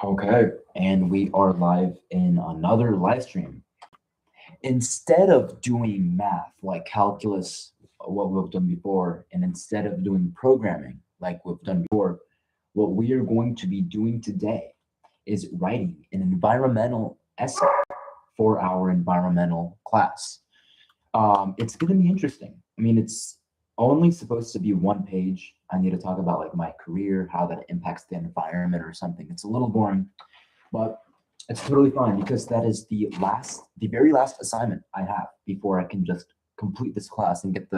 Okay, and we are live in another live stream. Instead of doing math like calculus, what we've done before, and instead of doing programming like we've done before, what we are going to be doing today is writing an environmental essay for our environmental class. It's going to be interesting. I mean, it's only supposed to be one page. I need to talk about like my career, how that impacts the environment or something. It's a little boring, but it's totally fine because that is the very last assignment I have before I can just complete this class and get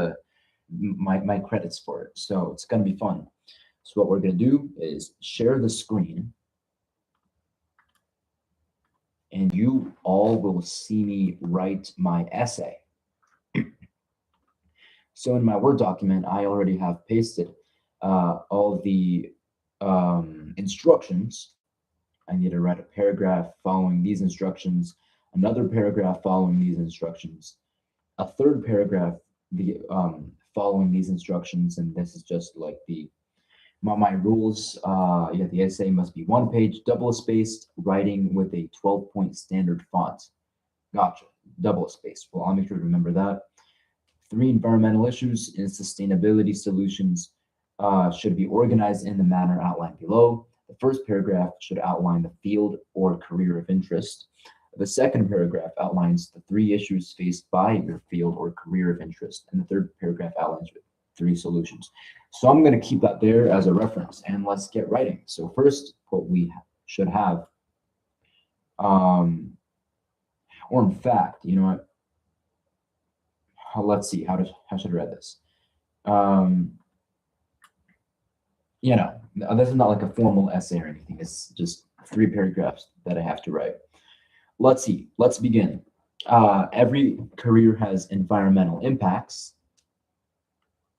my credits for it. So it's gonna be fun. So what we're gonna do is share the screen, and you all will see me write my essay. So in my Word document, I already have pasted all the instructions. I need to write a paragraph following these instructions, another paragraph following these instructions, a third paragraph following these instructions, and this is just like my rules. Yeah, the essay must be one page, double spaced, writing with a 12-point standard font. Gotcha. Double spaced. Well, I'll make sure to remember that. Three environmental issues and sustainability solutions should be organized in the manner outlined below. The first paragraph should outline the field or career of interest. The second paragraph outlines the three issues faced by your field or career of interest. And the third paragraph outlines three solutions. So I'm going to keep that there as a reference, and let's get writing. So first, what we should have, or in fact, you know what? Let's see, how should I read this? Um, this is not like a formal essay or anything. It's just three paragraphs that I have to write. Let's see. Let's begin. Every career has environmental impacts.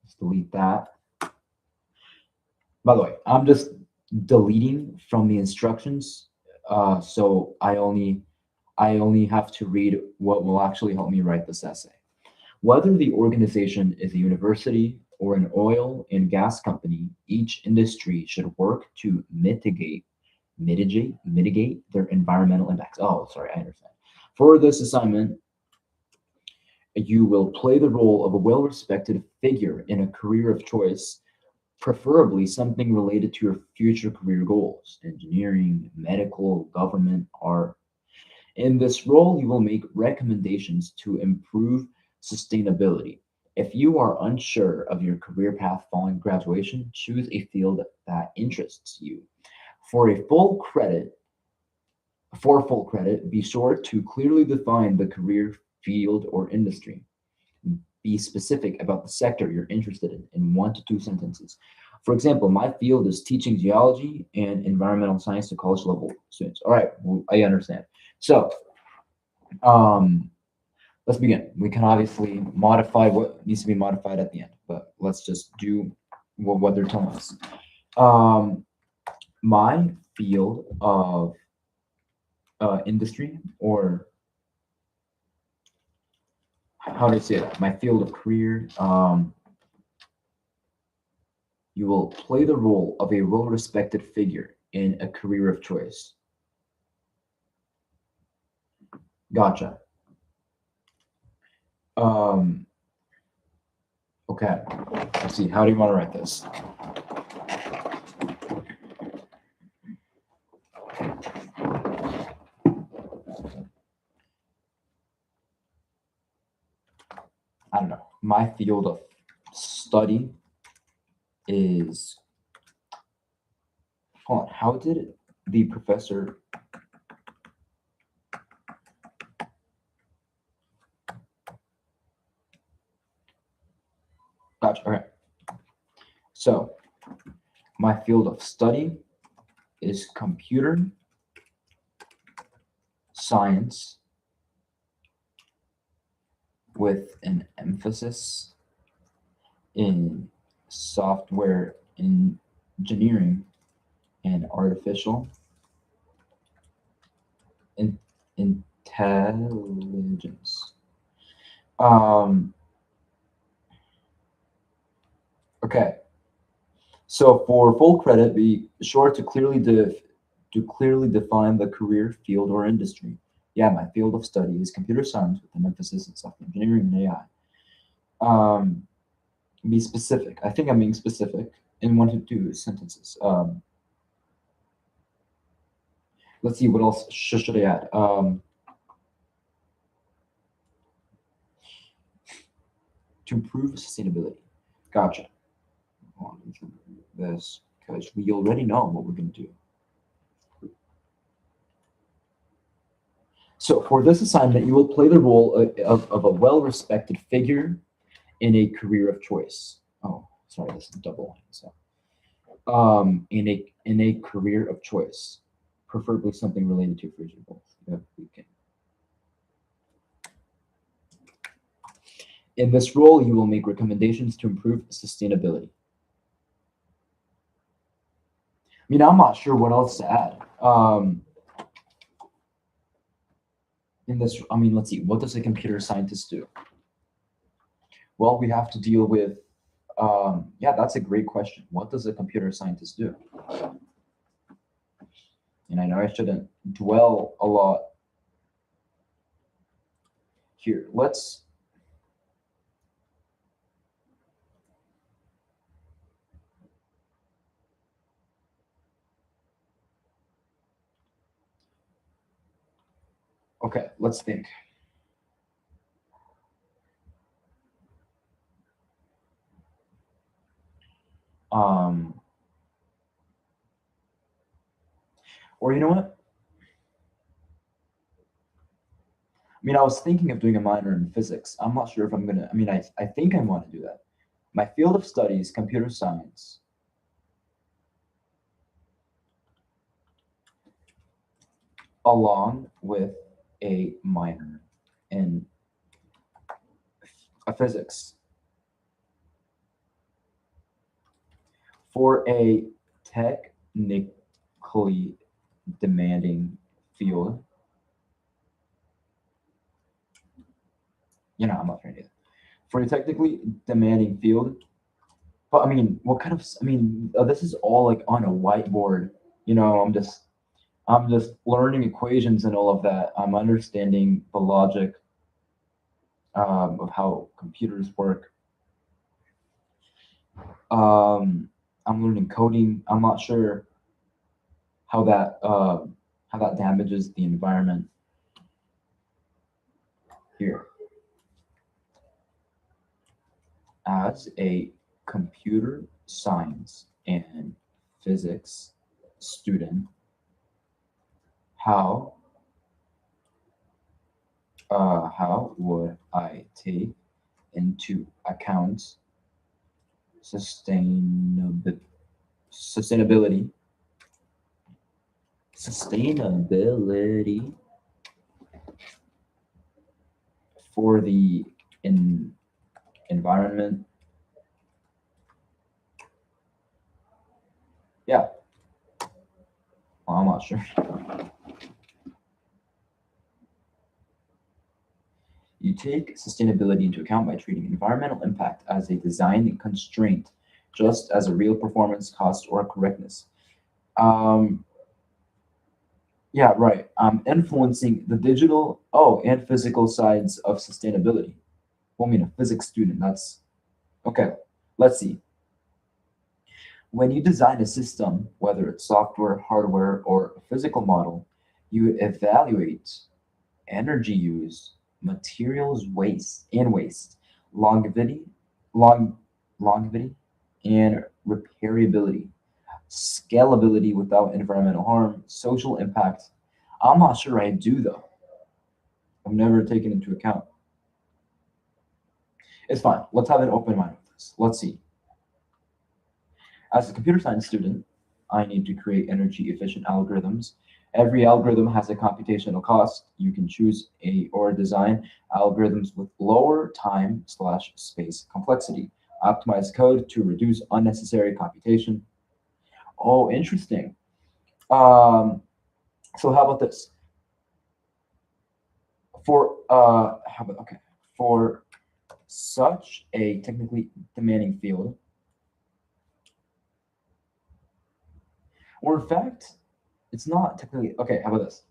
Let's delete that. By the way, I'm just deleting from the instructions, so I only have to read what will actually help me write this essay. Whether the organization is a university or an oil and gas company, each industry should work to mitigate their environmental impacts. Oh, sorry, I understand. For this assignment, you will play the role of a well-respected figure in a career of choice, preferably something related to your future career goals: engineering, medical, government, art. In this role, you will make recommendations to improve sustainability. If you are unsure of your career path following graduation, choose a field that interests you. For a full credit, be sure to clearly define the career field or industry. Be specific about the sector you're interested in 1 to 2 sentences. For example, my field is teaching geology and environmental science to college level students. All right, well, I understand. So, let's begin. We can obviously modify what needs to be modified at the end, but let's just do what they're telling us. My field of industry, or how do I say that? My field of career, you will play the role of a well-respected figure in a career of choice. Gotcha. Okay, let's see. How do you want to write this? I don't know. My field of study is. Hold on. How did the professor? Gotcha. Okay. So, my field of study is computer science with an emphasis in software engineering and artificial intelligence. Okay. So for full credit, be sure to clearly to clearly define the career, field, or industry. Yeah, my field of study is computer science with an emphasis in software engineering and AI. Be specific. I think I'm being specific in 1 to 2 sentences. Let's see, what else should I add? To improve sustainability. Gotcha. Hold on, let me do this because we already know what we're going to do. So for this assignment, you will play the role of a well-respected figure in a career of choice. Oh, sorry, this is double line. So, in a career of choice, preferably something related to your both. We can. In this role, you will make recommendations to improve sustainability. I mean, I'm not sure what else to add. In this, I mean, let's see, what does a computer scientist do? Well, we have to deal with, yeah, that's a great question. What does a computer scientist do? And I know I shouldn't dwell a lot here. Let's, okay, let's think. Or you know what? I mean, I was thinking of doing a minor in physics. I'm not sure if I'm gonna, I mean, I think I want to do that. My field of study is computer science. Along with a minor in physics. For a technically demanding field, I'm not trying to do that. For a technically demanding field, but I mean, what kind of, I mean, this is all like on a whiteboard. I'm just learning equations and all of that. I'm understanding the logic of how computers work. I'm learning coding. I'm not sure how that damages the environment here. As a computer science and physics student, how would I take into account sustainability for the environment? Yeah, well, I'm not sure. You take sustainability into account by treating environmental impact as a design constraint, just as a real performance, cost, or correctness. Um, yeah, right. Influencing the digital, and physical sides of sustainability. Well, I mean, a physics student, that's okay. Let's see. When you design a system, whether it's software, hardware, or a physical model, you evaluate energy use, materials waste, longevity, long longevity, and repairability, scalability without environmental harm, social impact. I'm not sure I do though. I've never taken into account. It's fine. Let's have an open mind with this. Let's see. As a computer science student, I need to create energy efficient algorithms. Every algorithm has a computational cost. You can choose or design algorithms with lower time/space complexity. Optimize code to reduce unnecessary computation. Oh, interesting. Um, so how about this? For such a technically demanding field, or in fact, It's not technically, okay, how about this?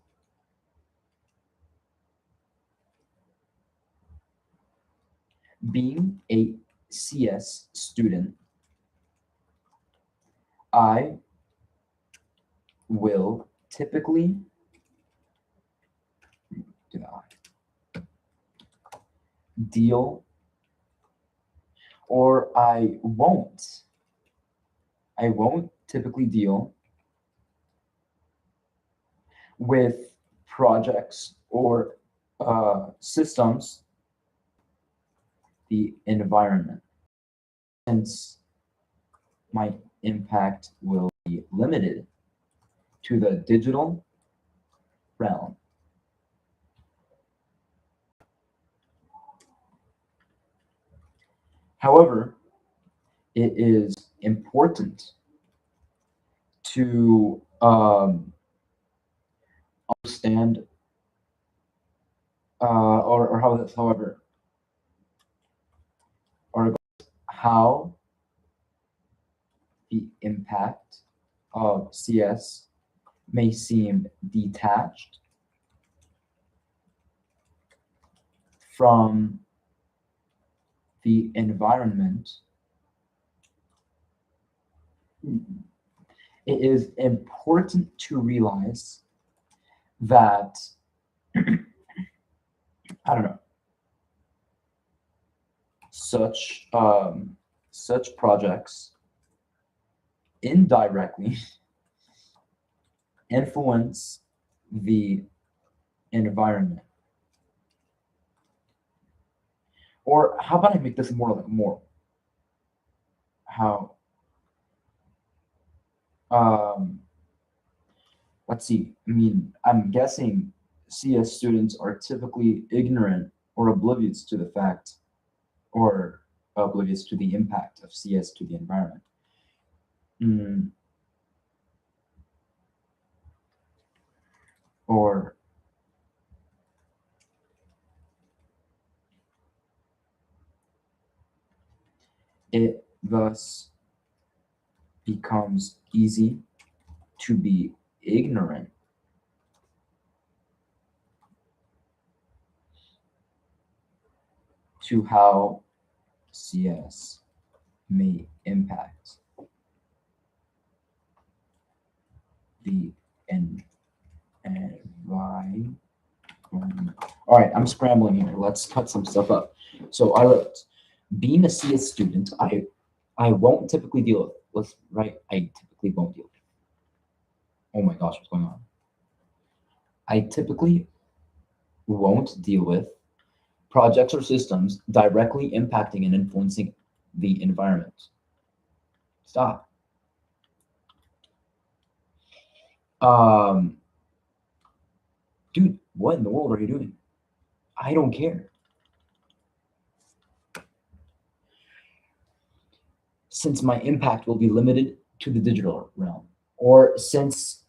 Being a CS student, I will typically deal, or I won't typically deal with projects or systems, the environment, since my impact will be limited to the digital realm. However, it is important to understand, or how this, however, or how the impact of CS may seem detached from the environment. It is important to realize that I don't know, such projects indirectly influence the environment. Or how about I make this more like more? How? Let's see. I mean, I'm guessing CS students are typically ignorant or oblivious to the fact, or oblivious to the impact of CS to the environment. Mm, or it thus becomes easy to be ignorant to how CS may impact the environment. All right, I'm scrambling here. Let's cut some stuff up. So I wrote, being a CS student, I won't typically deal with. Let's write, I typically won't deal with. Oh my gosh, what's going on? I typically won't deal with projects or systems directly impacting and influencing the environment. Stop. Dude, what in the world are you doing? I don't care. Since my impact will be limited to the digital realm, or since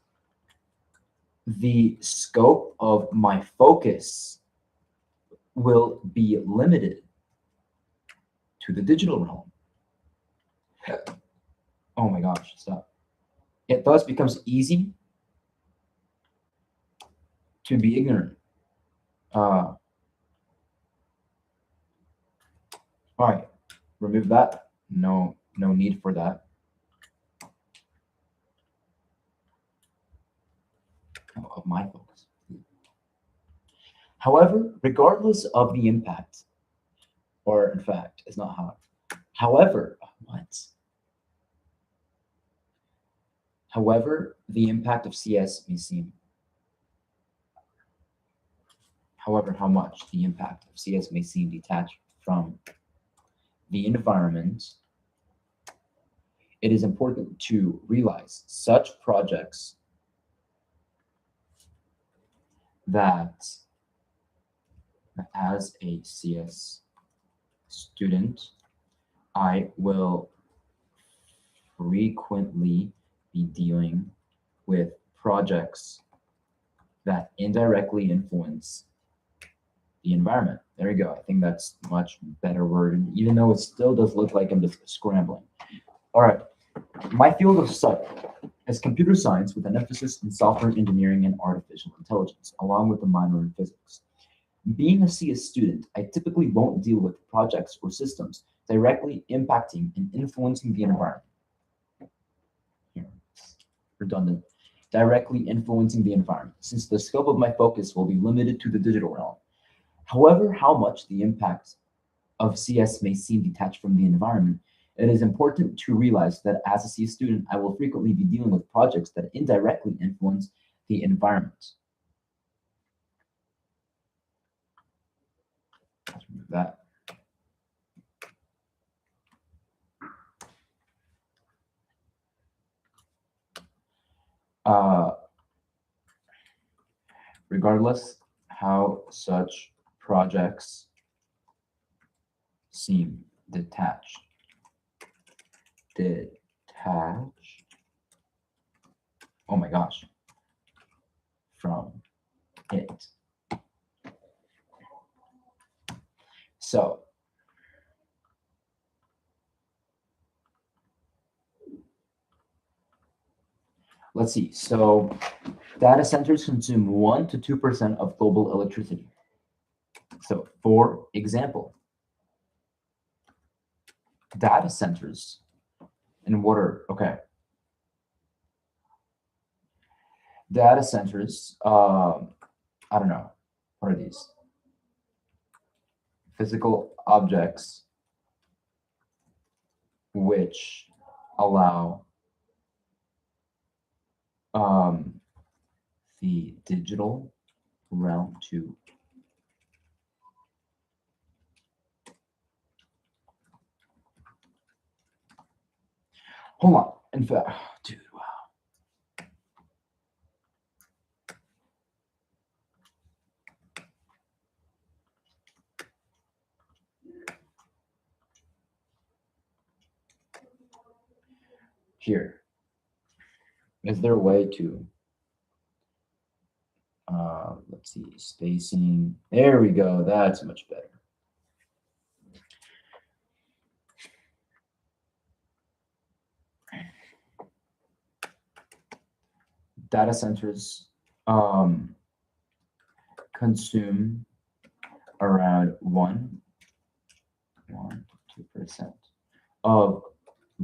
the scope of my focus will be limited to the digital realm. Oh my gosh, stop. It thus becomes easy to be ignorant. All right, remove that. No need for that. Of my focus. However, regardless of the impact, or in fact, it's not how. However, what? However, the impact of CS may seem. However, how much the impact of CS may seem detached from the environment, it is important to realize such projects that as a CS student, I will frequently be dealing with projects that indirectly influence the environment. There you go. I think that's much better worded, even though it still does look like I'm just scrambling. All right, my field of study. as computer science with an emphasis in software engineering and artificial intelligence, along with a minor in physics. Being a CS student, I typically won't deal with projects or systems directly impacting and influencing the environment. Here, redundant. Directly influencing the environment, since the scope of my focus will be limited to the digital realm. However, how much the impact of CS may seem detached from the environment, it is important to realize that as a CS student, I will frequently be dealing with projects that indirectly influence the environment. Let's remove that. Uh, Regardless how such projects seem detached, oh my gosh, from it. So let's see. So data centers consume 1 to 2% of global electricity. So for example, data centers and water, okay. Data centers, I don't know, what are these? Physical objects which allow the digital realm to hold on. In fact, dude, wow. Here, is there a way to let's see, spacing. There we go. That's much better. Data centers consume around 2% of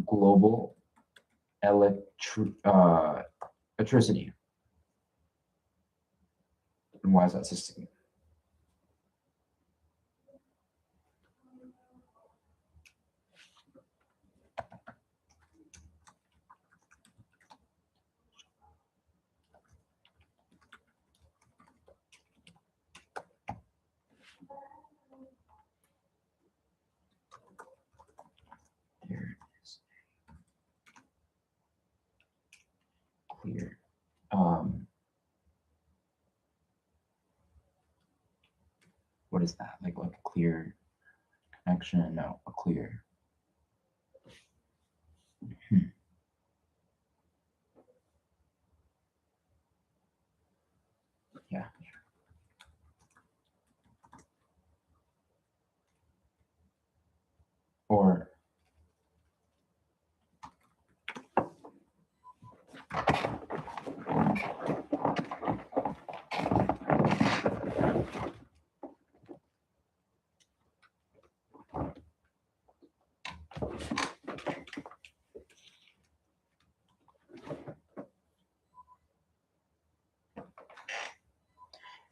global electricity. And why is that system? There it is. Clear. What is that? Like a clear connection? No, a clear. Yeah. Or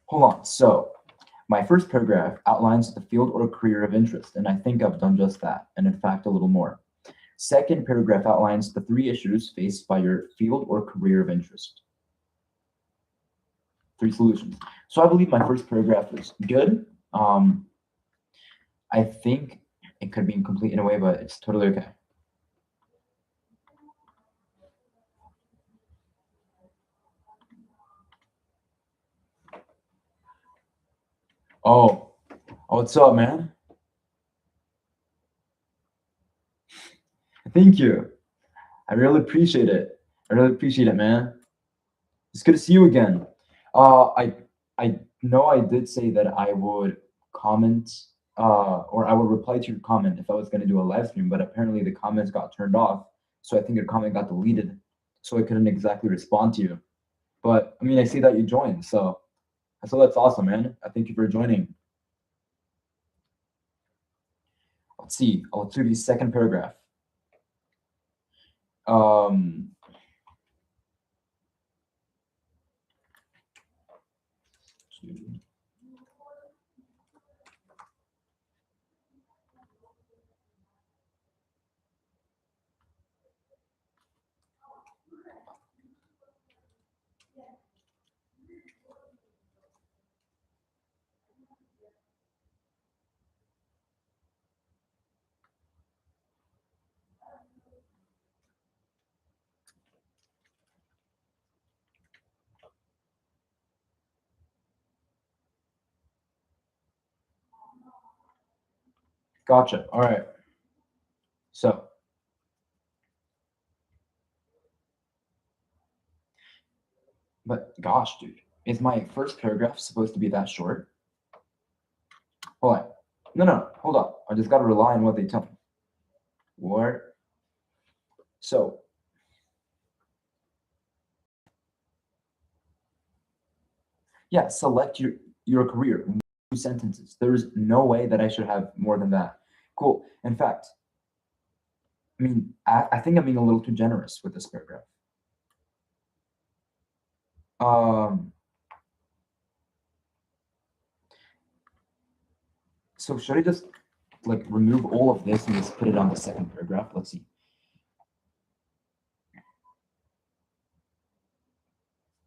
hold on. So my first paragraph outlines the field or career of interest, and I think I've done just that, and in fact, a little more. Second paragraph outlines the 3 issues faced by your field or career of interest. 3 solutions. So I believe my first paragraph is good. I think it could be incomplete in a way, but it's totally okay. Oh, what's up, man? Thank you. I really appreciate it, man. It's good to see you again. I know I did say that I would comment or I would reply to your comment if I was going to do a live stream, but apparently the comments got turned off, so I think your comment got deleted. so I couldn't exactly respond to you. But I mean, I see that you joined, so that's awesome, man. I thank you for joining. Let's see. Let's do the second paragraph. Um, Gotcha. All right. So, but gosh, dude, is my first paragraph supposed to be that short? Hold on. No, hold on. I just got to rely on what they tell me. What? So, yeah, select your career. 2 sentences. There's no way that I should have more than that. Cool. In fact, I mean, I think I'm being a little too generous with this paragraph. So should I just like remove all of this and just put it on the second paragraph? Let's see.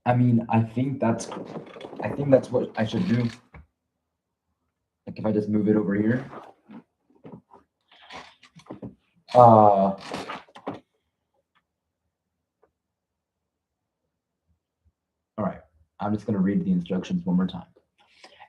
I mean, I think that's what I should do. Like if I just move it over here. All right, I'm just gonna read the instructions one more time.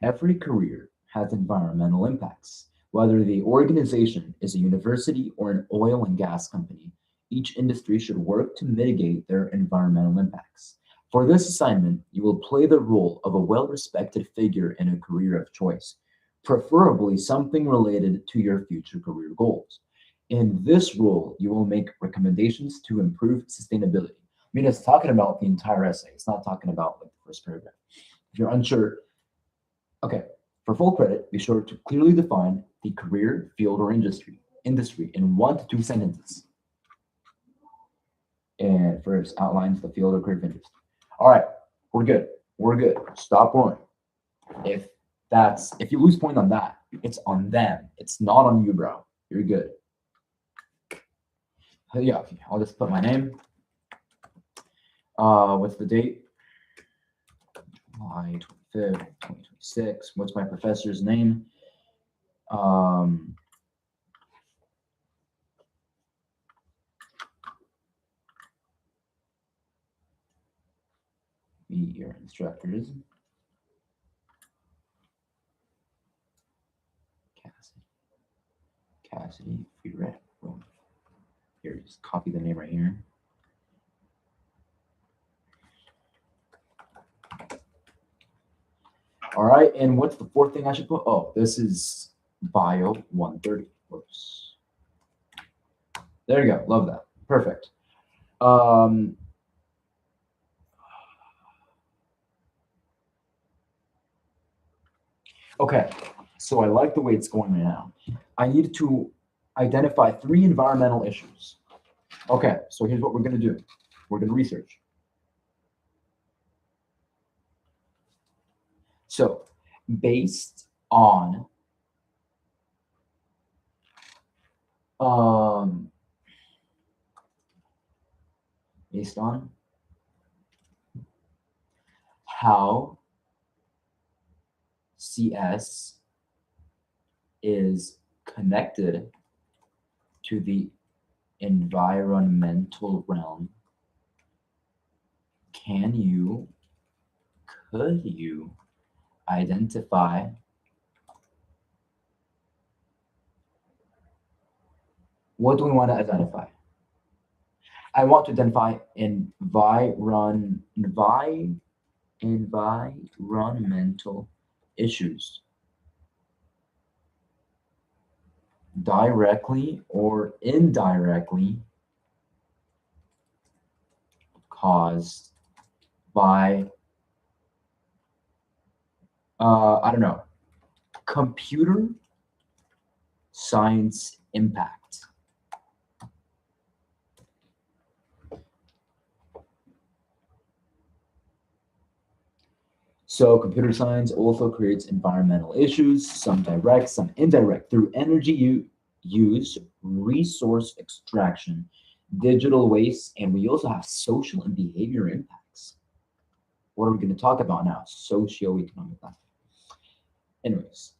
Every career has environmental impacts. Whether the organization is a university or an oil and gas company, each industry should work to mitigate their environmental impacts. For this assignment, you will play the role of a well-respected figure in a career of choice, preferably something related to your future career goals. In this role, you will make recommendations to improve sustainability. I mean, it's talking about the entire essay. It's not talking about like the first paragraph. If you're unsure, okay, for full credit, be sure to clearly define the career, field, or industry in 1 to 2 sentences. And first outlines the field or career of interest. All right, we're good. We're good. Stop worrying. If you lose point on that, it's on them. It's not on you, bro. You're good. Yeah, I'll just put my name. What's the date? July 25th, 2026. What's my professor's name? Meet your instructors. Cassidy Freeret. Here, just copy the name right here. All right, and what's the fourth thing I should put? Oh, this is bio 130. Whoops. There you go. Love that. Perfect. Okay, so I like the way it's going right now. I need to identify 3 environmental issues. Okay, so here's what we're going to do. We're going to research. So, based on how CS is connected to the environmental realm, could you identify what do we want to identify? I want to identify environmental issues directly or indirectly caused by, I don't know, computer science impact. So computer science also creates environmental issues, some direct, some indirect, through energy use, resource extraction, digital waste, and we also have social and behavior impacts. What are we going to talk about now? Socioeconomic life. Anyways,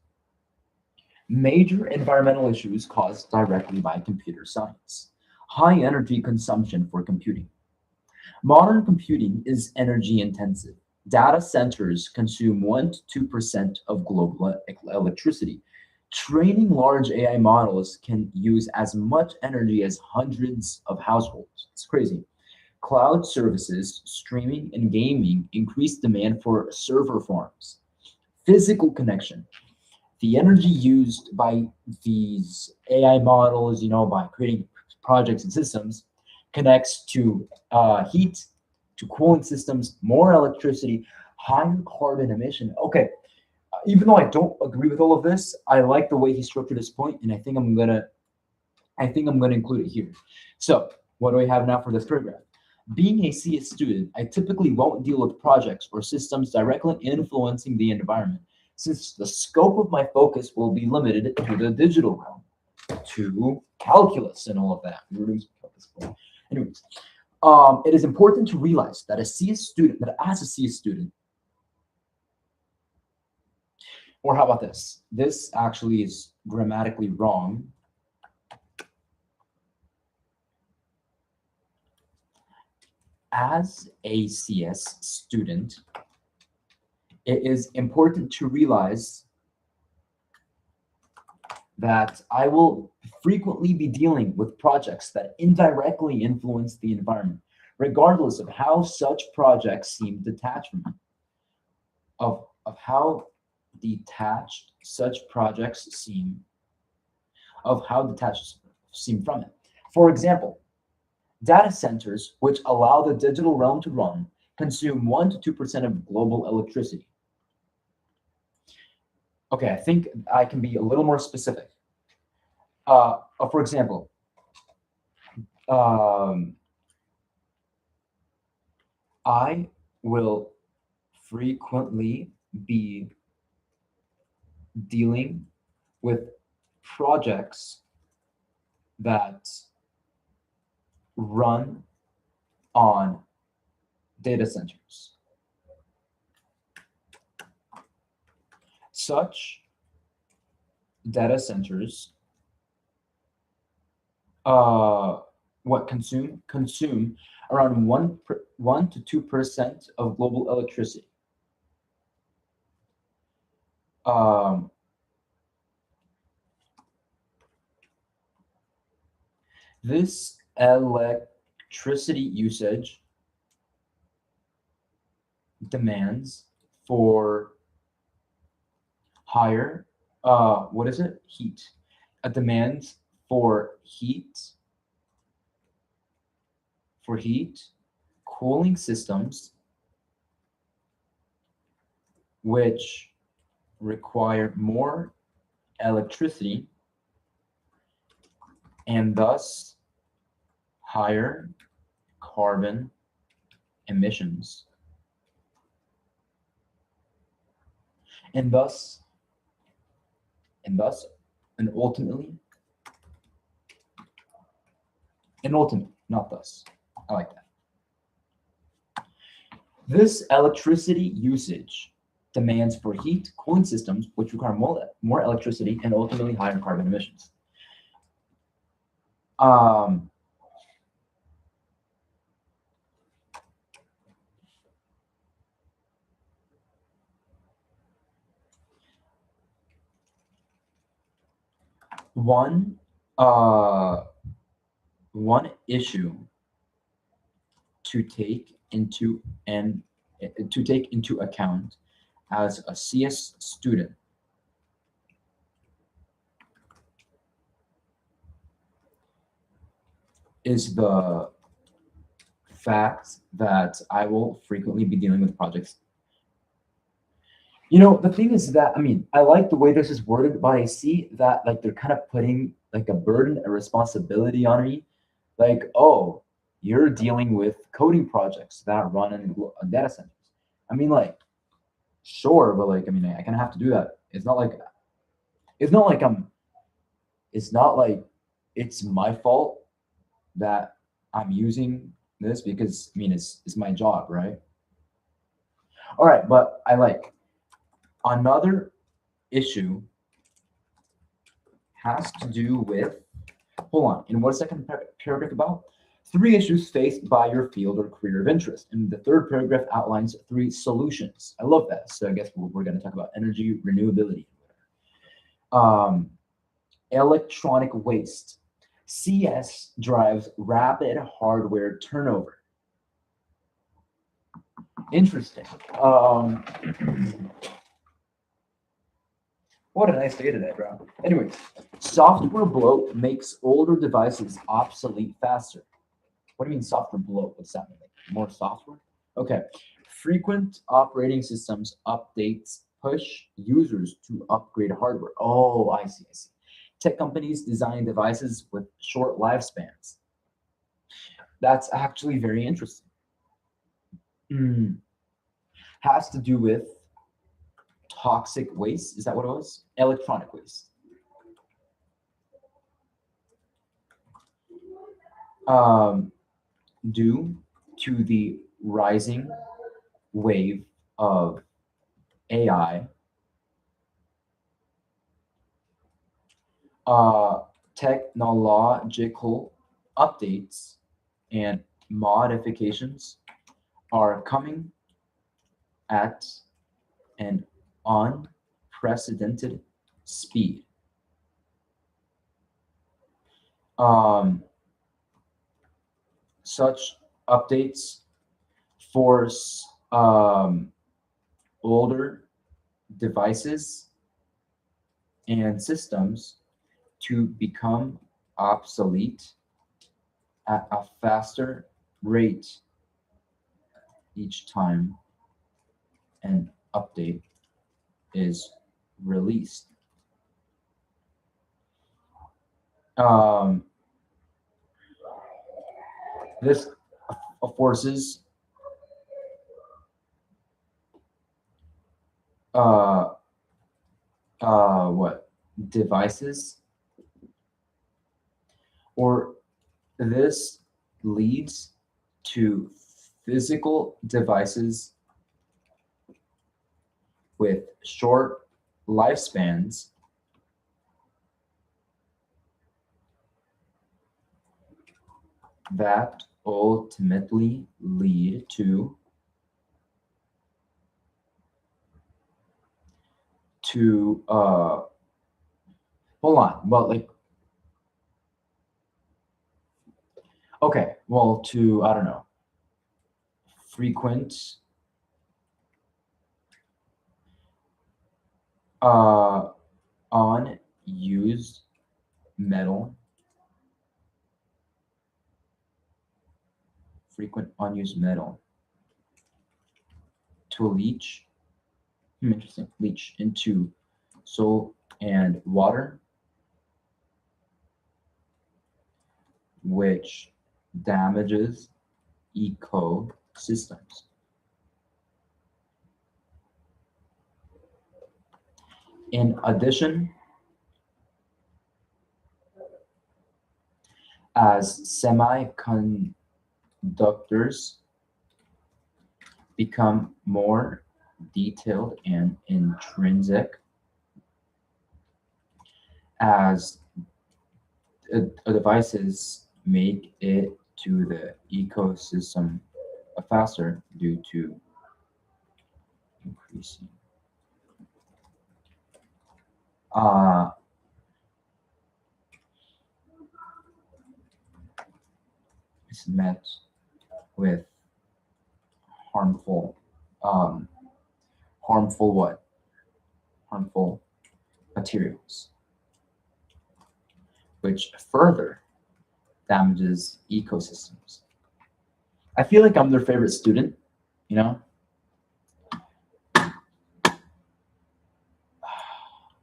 major environmental issues caused directly by computer science. High energy consumption for computing. Modern computing is energy intensive. Data centers consume 1 to 2% of global electricity. Training large AI models can use as much energy as hundreds of households. It's crazy. Cloud services, streaming, and gaming increase demand for server farms. Physical connection. The energy used by these AI models, by creating projects and systems, connects to heat, to cooling systems, more electricity, higher carbon emission. Okay, even though I don't agree with all of this, I like the way he structured his point, and I think I'm gonna include it here. So, what do we have now for this paragraph? Being a CS student, I typically won't deal with projects or systems directly influencing the environment, since the scope of my focus will be limited to the digital realm, to calculus and all of that. Anyways, it is important to realize that as a CS student, or how about this? This actually is grammatically wrong. As a CS student, it is important to realize that I will frequently be dealing with projects that indirectly influence the environment, regardless of how such projects seem detached from it, of how detached such projects seem, from it. For example, data centers, which allow the digital realm to run, consume 1 to 2% of global electricity. Okay, I think I can be a little more specific. For example, I will frequently be dealing with projects that run on data centers. Such data centers consume around 1 to 2% of global electricity. This electricity usage demands for higher, heat. A demand for heat, cooling systems, which require more electricity and thus higher carbon emissions. And ultimately, not thus. I like that. This electricity usage demands for heat, cooling systems, which require more electricity and ultimately higher carbon emissions. One issue to take into account as a CS student is the fact that I will frequently be dealing with projects. You know, the thing is that, I mean, I like the way this is worded, but I see that like they're kind of putting like a burden, a responsibility on me. Like, oh, you're dealing with coding projects that run in data centers. I mean, like, sure, but like, I mean, I kind of have to do that. It's not like I'm, it's not like it's my fault that I'm using this because I mean, it's my job, right? All right, but I like another issue has to do with, hold on, and what is second paragraph about? Three issues faced by your field or career of interest. And the third paragraph outlines three solutions. I love that. So I guess we're going to talk about energy renewability. Um, electronic waste. CS drives rapid hardware turnover. Interesting. What a nice day today, bro. Anyways, software bloat makes older devices obsolete faster. What do you mean software bloat? What's that mean? Like more software? Okay. Frequent operating systems updates push users to upgrade hardware. Oh, I see, I see. Tech companies design devices with short lifespans. That's actually very interesting. Has to do with toxic waste. Is that what it was? Electronic waste. Due to the rising wave of AI, technological updates and modifications are coming at an unprecedented speed. Such updates force older devices and systems to become obsolete at a faster rate each time an update is released. This forces what devices, or this leads to physical devices with short lifespans that ultimately lead to hold on, well, like, okay, well, to, I don't know, frequent unused metal, frequent unused metal to leach, interesting, leach into soil and water, which damages ecosystems. In addition, as semiconductors become more detailed and intrinsic, as devices make it to the ecosystem faster due to increasing is met with harmful harmful what? Harmful materials, which further damages ecosystems. I feel like I'm their favorite student, you know?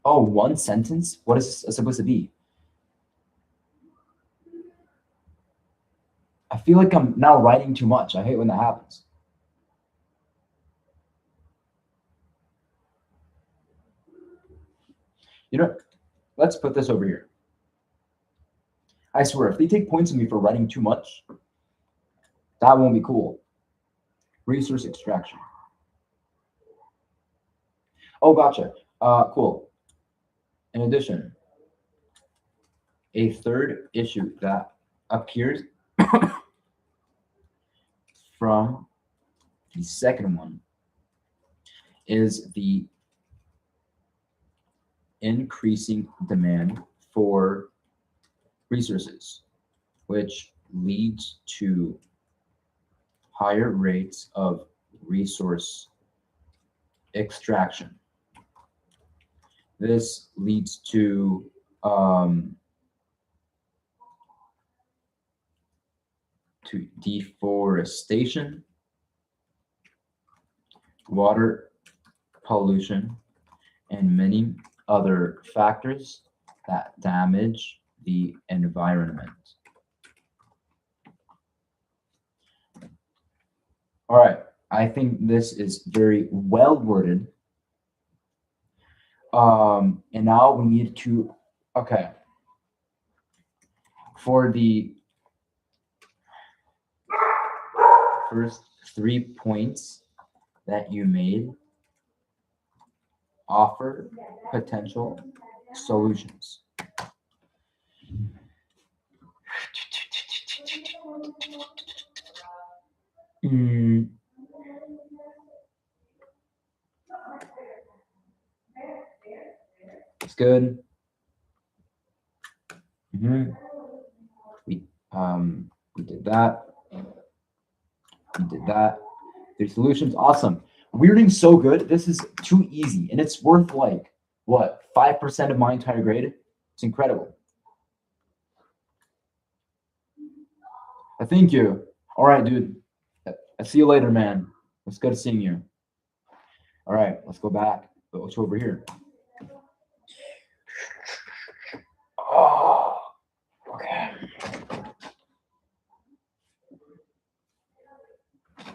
Oh, one sentence? What is it supposed to be? I feel like I'm now writing too much. I hate when that happens. You know, let's put this over here. I swear, if they take points on me for writing too much, that won't be cool. Resource extraction. Oh, gotcha. Cool. In addition, a third issue that appears from the second one is the increasing demand for resources, which leads to higher rates of resource extraction. This leads to deforestation, water pollution, and many other factors that damage the environment. All right, I think this is very well worded. And now we need to, okay, for the first 3 points that you made, offer potential solutions. Mm, it's good. Mhm. We did that. We did that. 3 solutions. Awesome. We're doing so good. This is too easy, and it's worth like what 5% of my entire grade. It's incredible. Thank you. All right, dude. I see you later, man. It's good seeing you. All right, let's go back. What's over here? Oh, okay.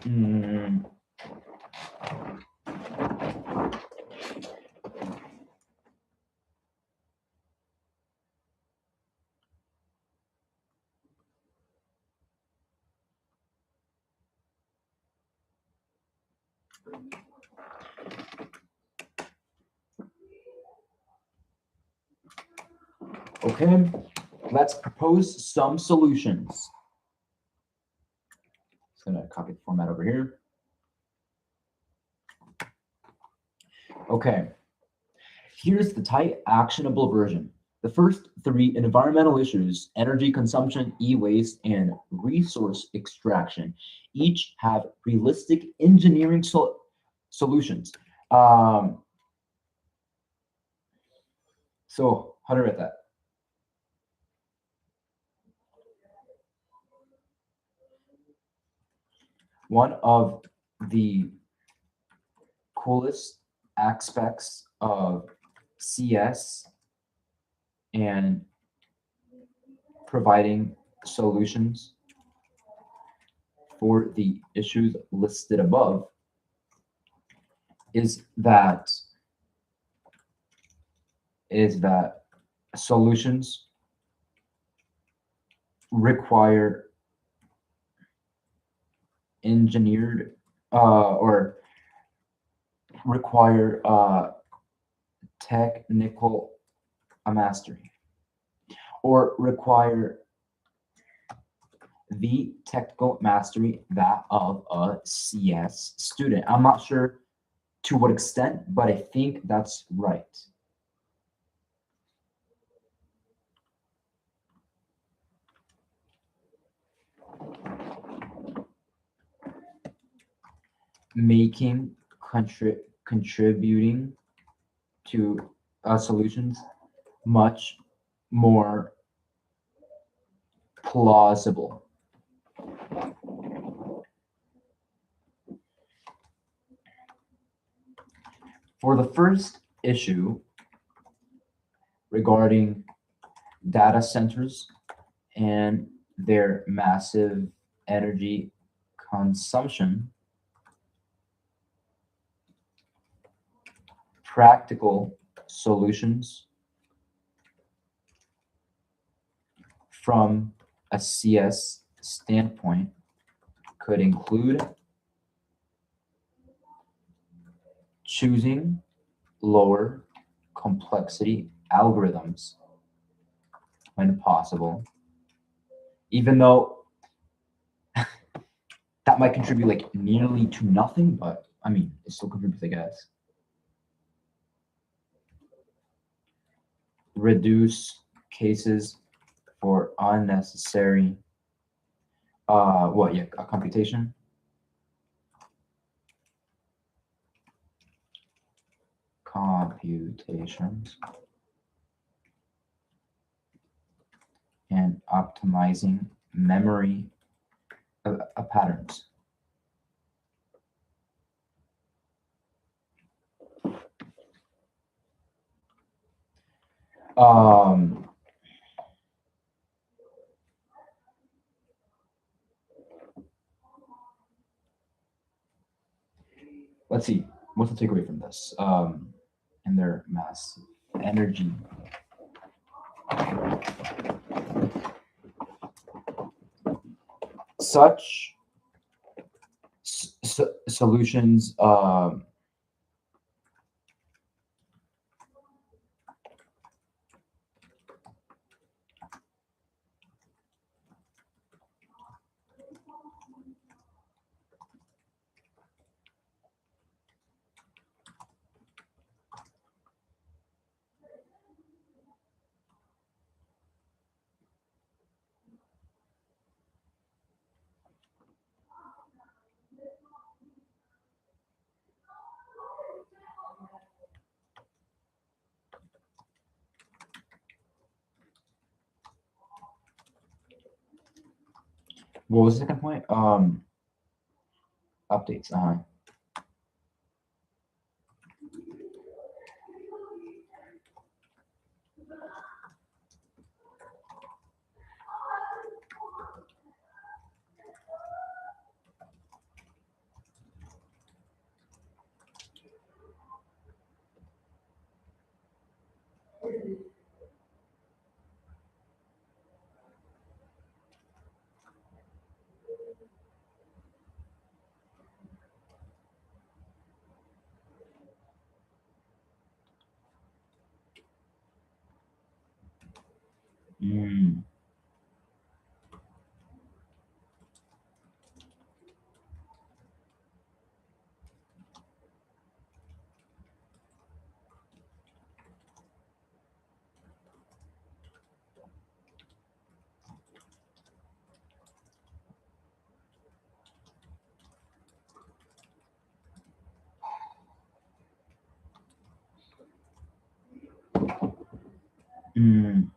Mm. Okay, let's propose some solutions. Just gonna copy the format over here. Okay, here's the tight actionable version. The first 3 environmental issues, energy consumption, e-waste, and resource extraction, each have realistic engineering solutions. So how to write that? One of the coolest aspects of CS and providing solutions for the issues listed above is that solutions require engineered or require technical mastery or require the technical mastery that of a CS student. I'm not sure to what extent, but I think that's right. Making contributing to solutions much more plausible. For the first issue regarding data centers and their massive energy consumption, practical solutions from a CS standpoint could include choosing lower complexity algorithms when possible, even though that might contribute like nearly to nothing, but I mean, it still contributes, I guess. Reduce cases for unnecessary, computation. Computations and optimizing memory patterns. Um, let's see, what's the takeaway from this? And their mass energy. Such solutions what was the second point? Updates. Mm. Mm.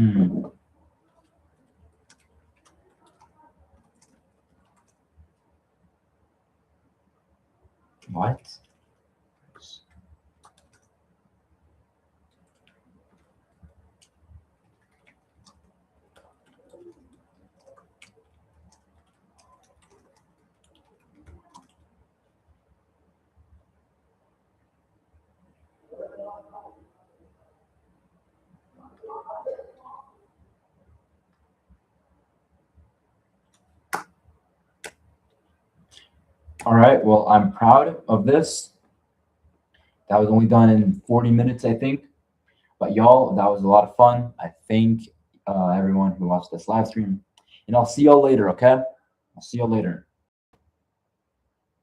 Mm. What? All right. Well, I'm proud of this. That was only done in 40 minutes, I think. But y'all, that was a lot of fun. I thank everyone who watched this live stream. And I'll see y'all later, okay? I'll see y'all later.